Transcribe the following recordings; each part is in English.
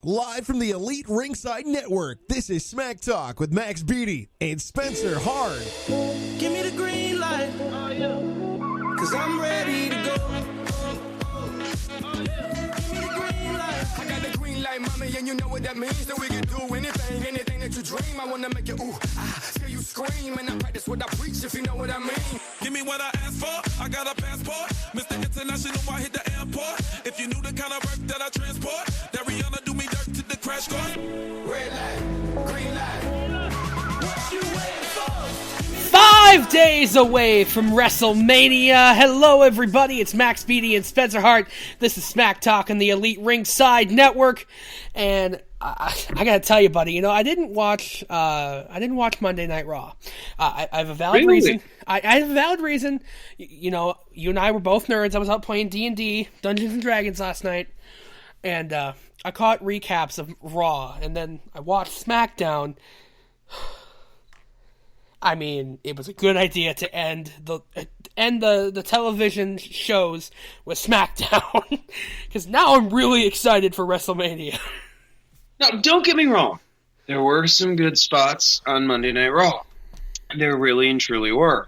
Live from the Elite Ringside Network, this is SmackTalk with Max Beattie and Spencer Hart. Give me the green light, cause I'm ready to go. Give me the green light. I got the green light, mommy, and you know what that means. That we can do anything that you dream. I wanna make you ooh, hear you scream, and I practice what I preach, if you know what I mean. Give me what I asked for, I got a passport. Mr. International, I hit the airport. If you knew the kind of work that I transport, that Rihanna do me dirt to the crash course. Red light, green light, what you waiting for? 5 days away from WrestleMania. Hello, everybody. It's Max Beattie and Spencer Hart. This is SmackTalk on the Elite Ringside Network, and I gotta tell you, buddy. You know, I didn't watch Monday Night Raw. I have a valid reason. I have a valid reason. You know, you and I were both nerds. I was out playing D&D, Dungeons and Dragons last night, and I caught recaps of Raw, and then I watched SmackDown. I mean, it was a good idea to end the television shows with SmackDown, because now I'm really excited for WrestleMania. Now, don't get me wrong. There were some good spots on Monday Night Raw. There really and truly were.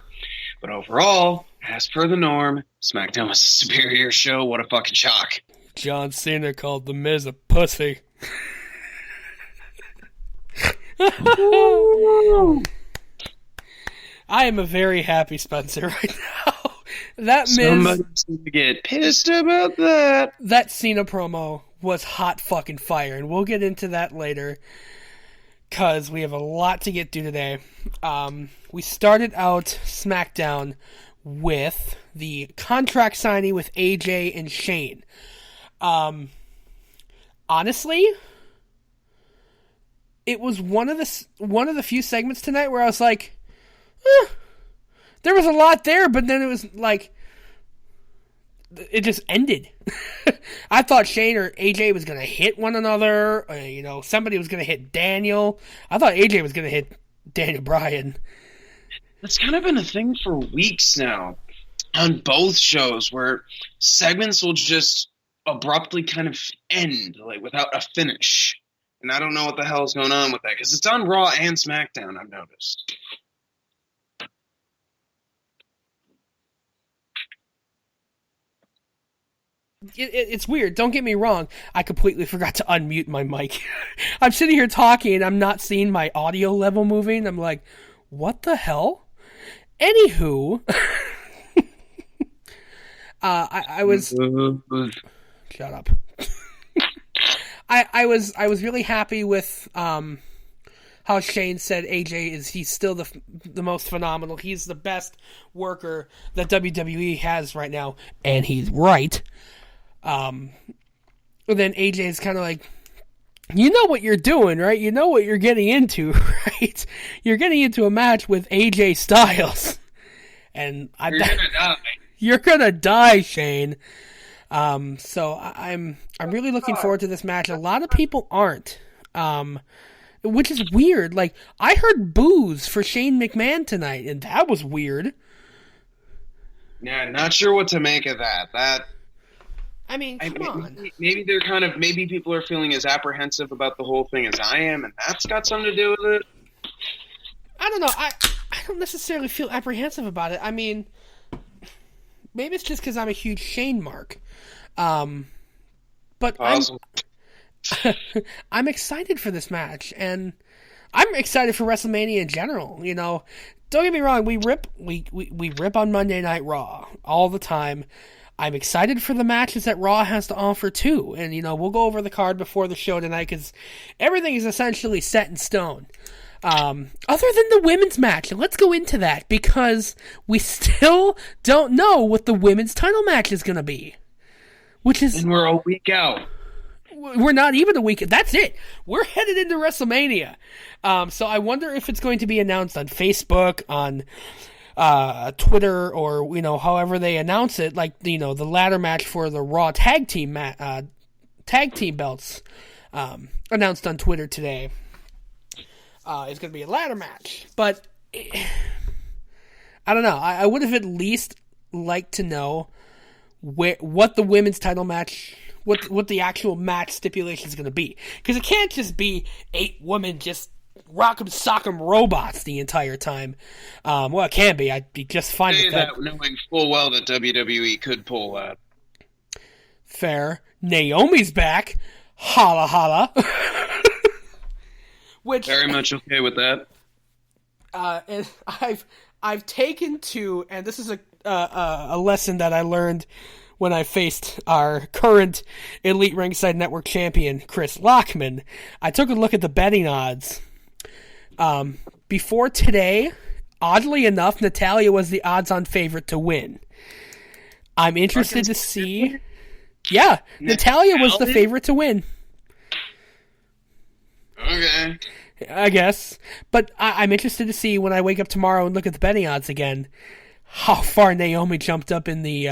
But overall, as per the norm, SmackDown was a superior show. What a fucking shock. John Cena called The Miz a pussy. I am a very happy Spencer right now. That Miz... Somebody's going to get pissed about that. That Cena promo was hot fucking fire, and we'll get into that later, because we have a lot to get to today. We started out SmackDown with the contract signing with AJ and Shane. Honestly, it was one of the few segments tonight where I was like, there was a lot there, but then it was like, it just ended. I thought Shane or AJ was going to hit one another. Somebody was going to hit Daniel. I thought AJ was going to hit Daniel Bryan. That's kind of been a thing for weeks now on both shows, where segments will just abruptly kind of end, like without a finish. And I don't know what the hell is going on with that, because it's on Raw and SmackDown, I've noticed. It's weird. Don't get me wrong. I completely forgot to unmute my mic. I'm sitting here talking and I'm not seeing my audio level moving. I'm like, what the hell? Anywho, I was... Shut up. I was really happy with how Shane said he's still the most phenomenal. He's the best worker that WWE has right now, and he's right. Then AJ is kind of like, you know what you're doing, right? You know what you're getting into, right? You're getting into a match with AJ Styles, and you're gonna die. You're gonna die, Shane. So I'm really looking forward to this match. A lot of people aren't, which is weird. Like, I heard boos for Shane McMahon tonight, and that was weird. Yeah, not sure what to make of that. I mean, come on. Maybe maybe people are feeling as apprehensive about the whole thing as I am, and that's got something to do with it. I don't know. I don't necessarily feel apprehensive about it. I mean, maybe it's just because I'm a huge Shane mark. But awesome. I'm excited for this match, and I'm excited for WrestleMania in general. You know, don't get me wrong. We rip on Monday Night Raw all the time. I'm excited for the matches that Raw has to offer too, and we'll go over the card before the show tonight, because everything is essentially set in stone. Other than the women's match, and let's go into that, because we still don't know what the women's title match is going to be. And we're a week out. We're not even a week. That's it. We're headed into WrestleMania. So I wonder if it's going to be announced on Facebook, on Twitter, or however they announce it. Like the ladder match for the Raw tag team belts announced on Twitter today. It's going to be a ladder match, but I don't know. I would have at least liked to know what the women's title match what the actual match stipulation is going to be, because it can't just be 8 women just rock'em sock'em robots the entire time. Well, it can be. I'd be just fine with that. Knowing full well that WWE could pull that. Fair. Naomi's back. Holla holla. Which very much okay with that. And I've taken to, and this is a lesson that I learned when I faced our current Elite Ringside Network champion, Chris Lockman. I took a look at the betting odds. Before today, oddly enough, Natalya was the odds-on favorite to win. I'm interested to see. Yeah, Natalya was the favorite to win. Okay. I guess. But I'm interested to see when I wake up tomorrow and look at the betting odds again, how far Naomi jumped up in the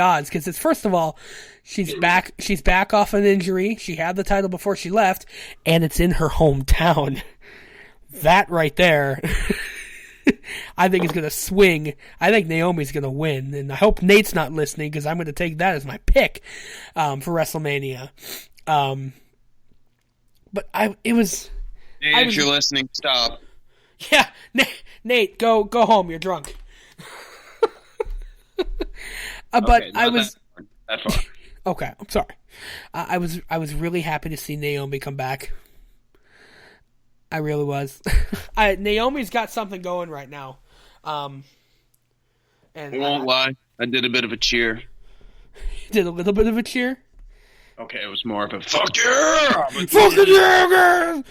odds. Because it's, first of all, she's back off an injury. She had the title before she left, and it's in her hometown. That right there, I think is going to swing. I think Naomi's going to win, and I hope Nate's not listening, because I'm going to take that as my pick for WrestleMania. But it was. Nate, if you're listening, stop. Yeah, Nate, go home. You're drunk. But okay, I was that far. Okay. I'm sorry. I was really happy to see Naomi come back. I really was. Naomi's got something going right now. And I won't lie. I did a bit of a cheer. You did a little bit of a cheer? Okay, it was more of a fuck yeah! Fucking yeah,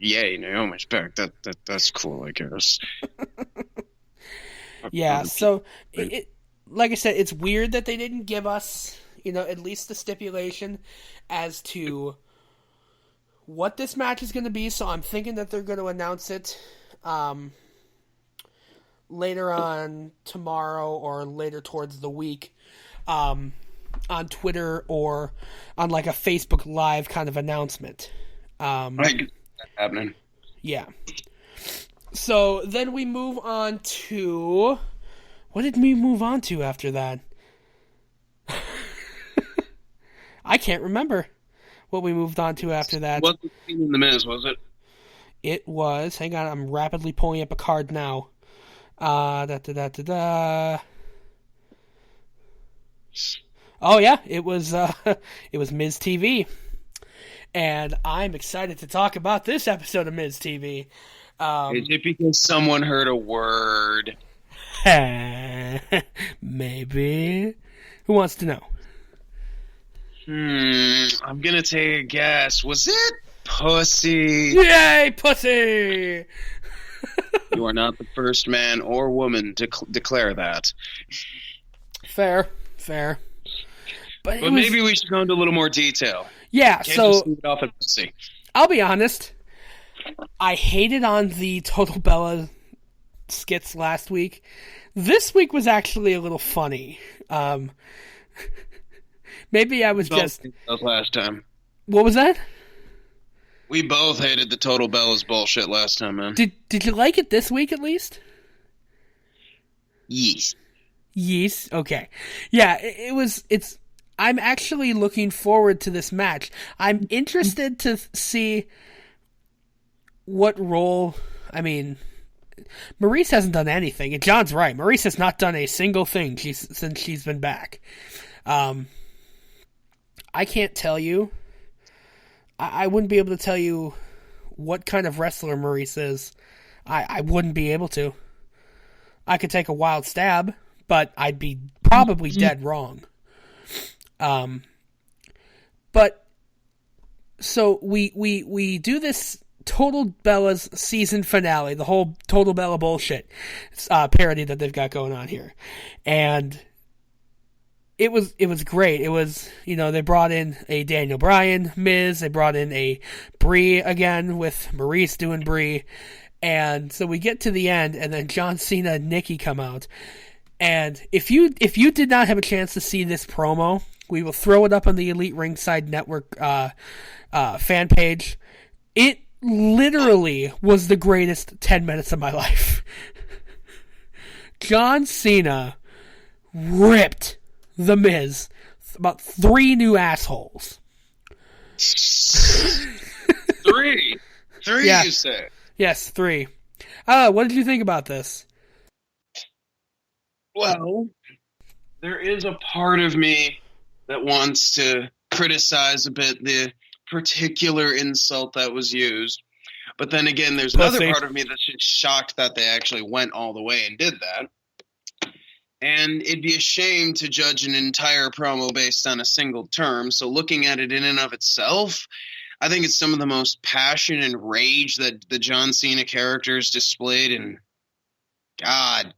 yay, Naomi's back. That's cool, I guess. Yeah, so like I said, it's weird that they didn't give us, at least the stipulation as to what this match is going to be. So I'm thinking that they're going to announce it later on tomorrow or later towards the week. On Twitter or on like a Facebook Live kind of announcement. That happening. Yeah. So then we move on to... What did we move on to after that? I can't remember what we moved on to after that. What was in the Miz, was it? It was... Hang on, I'm rapidly pulling up a card now. Oh yeah, it was Miz TV, and I'm excited to talk about this episode of Miz TV. Is it because someone heard a word? Maybe. Who wants to know? I'm gonna take a guess. Was it pussy? Yay, pussy! You are not the first man or woman to declare that. Fair. But maybe we should go into a little more detail. Yeah, Can't so just leave it off at pussy. I'll be honest. I hated on the Total Bella skits last week. This week was actually a little funny. Maybe I was just... last time. What was that? We both hated the Total Bella's bullshit last time, man. Did you like it this week at least? Yes. Yes. Okay. Yeah, it's I'm actually looking forward to this match. I'm interested to see what role, Maurice hasn't done anything. And John's right. Maurice has not done a single thing since she's been back. I can't tell you. I wouldn't be able to tell you what kind of wrestler Maurice is. I wouldn't be able to. I could take a wild stab, but I'd be probably dead wrong. But so we do this Total Bella's season finale, the whole Total Bella bullshit parody that they've got going on here, and it was great. It was, they brought in a Daniel Bryan Miz, they brought in a Brie again with Maurice doing Brie, and so we get to the end, and then John Cena and Nikki come out. And if you did not have a chance to see this promo, we will throw it up on the Elite Ringside Network fan page. It literally was the greatest 10 minutes of my life. John Cena ripped The Miz about 3 new assholes. 3? 3, Yeah. you say? Yes, 3. What did you think about this? Well, there is a part of me that wants to criticize a bit the particular insult that was used. But then again, there's another Pussy. part of me that's just shocked that they actually went all the way and did that. And it'd be a shame to judge an entire promo based on a single term. So looking at it in and of itself, I think it's some of the most passion and rage that the John Cena character has displayed in, God,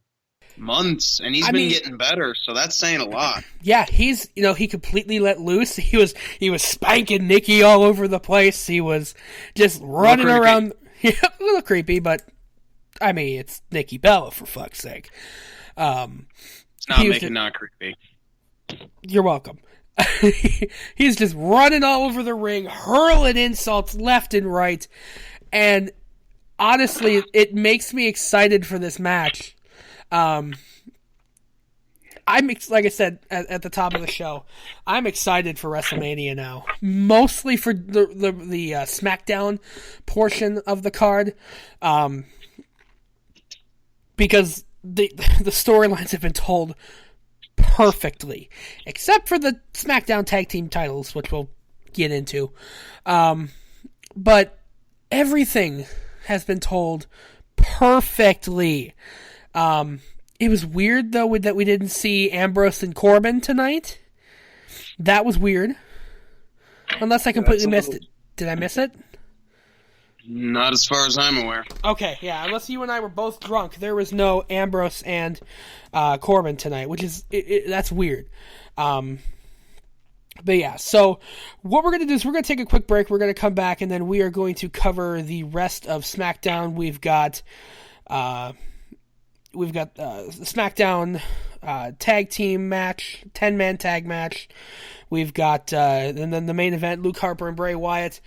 months. And he's been getting better, so that's saying a lot. Yeah, he completely let loose. He was spanking Nikki all over the place. He was just running around. Yeah, a little creepy, but I mean, it's Nikki Bella, for fuck's sake. It's not making not creepy. You're welcome. He's just running all over the ring, hurling insults left and right, and honestly, it makes me excited for this match. Like I said at the top of the show, I'm excited for WrestleMania now. Mostly for the SmackDown portion of the card, because the storylines have been told perfectly, except for the SmackDown Tag Team titles, which we'll get into. But everything has been told perfectly. It was weird, though, that we didn't see Ambrose and Corbin tonight. That was weird. Unless I completely missed it. Did I miss it? Not as far as I'm aware. Okay, yeah. Unless you and I were both drunk, there was no Ambrose and Corbin tonight, which is that's weird. But yeah, so what we're going to do is we're going to take a quick break. We're going to come back, and then we are going to cover the rest of SmackDown. We've got the SmackDown tag team match, 10-man tag match. We've got and then the main event, Luke Harper and Bray Wyatt.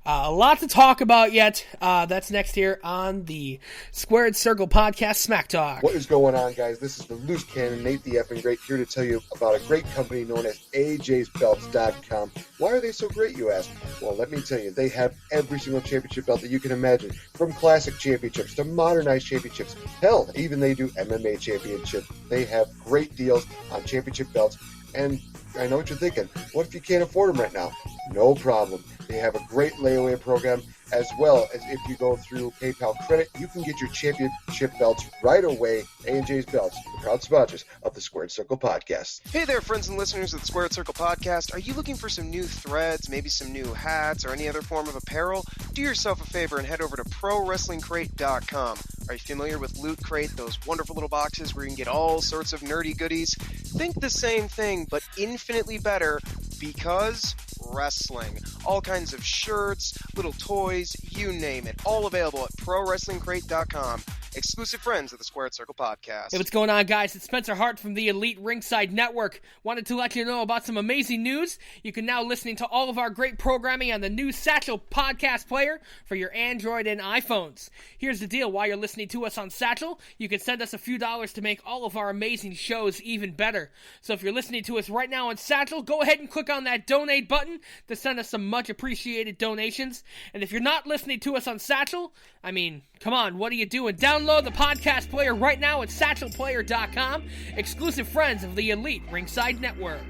A lot to talk about yet. That's next here on the Squared Circle Podcast, SmackTalk. What is going on, guys? This is the Loose Cannon, Nate the Effing Great, here to tell you about a great company known as AJsBelts.com. Why are they so great, you ask? Well, let me tell you, they have every single championship belt that you can imagine, from classic championships to modernized championships. Hell, even they do MMA championships. They have great deals on championship belts, and I know what you're thinking. What if you can't afford them right now? No problem. They have a great layaway program, as well as if you go through PayPal credit, you can get your championship belts right away. A&J's Belts, the proud sponsors of the Squared Circle Podcast. Hey there, friends and listeners of the Squared Circle Podcast. Are you looking for some new threads, maybe some new hats, or any other form of apparel? Do yourself a favor and head over to ProWrestlingCrate.com. Are you familiar with Loot Crate, those wonderful little boxes where you can get all sorts of nerdy goodies? Think the same thing, but infinitely better, because wrestling. All kinds of shirts, little toys, you name it. All available at ProWrestlingCrate.com. Exclusive friends of the Squared Circle Podcast. Hey, what's going on, guys? It's Spencer Hart from the Elite Ringside Network. Wanted to let you know about some amazing news. You can now listen to all of our great programming on the new Satchel podcast player for your Android and iPhones. Here's the deal. While you're listening to us on Satchel, you can send us a few dollars to make all of our amazing shows even better. So if you're listening to us right now on Satchel, go ahead and click on that donate button to send us some much appreciated donations. And if you're not listening to us on Satchel, I mean, come on, what are you doing? Download the podcast player right now at satchelplayer.com. Exclusive friends of the Elite Ringside Network.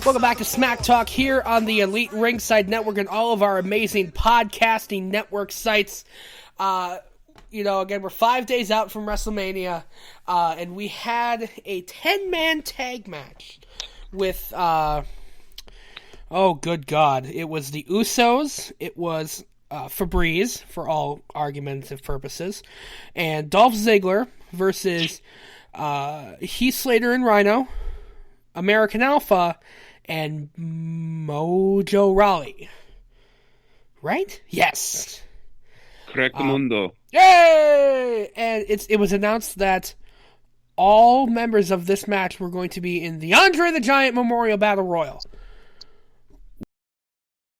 Welcome back to Smack Talk here on the Elite Ringside Network and all of our amazing podcasting network sites. Again, we're 5 days out from WrestleMania, and we had a 10-man tag match with, oh, good God, it was the Usos, it was Febreze, for all argumentative purposes, and Dolph Ziggler versus Heath Slater and Rhino, American Alpha, and Mojo Rawley. Right? Yes. Correct mundo. Yay! And it was announced that all members of this match were going to be in the Andre the Giant Memorial Battle Royal.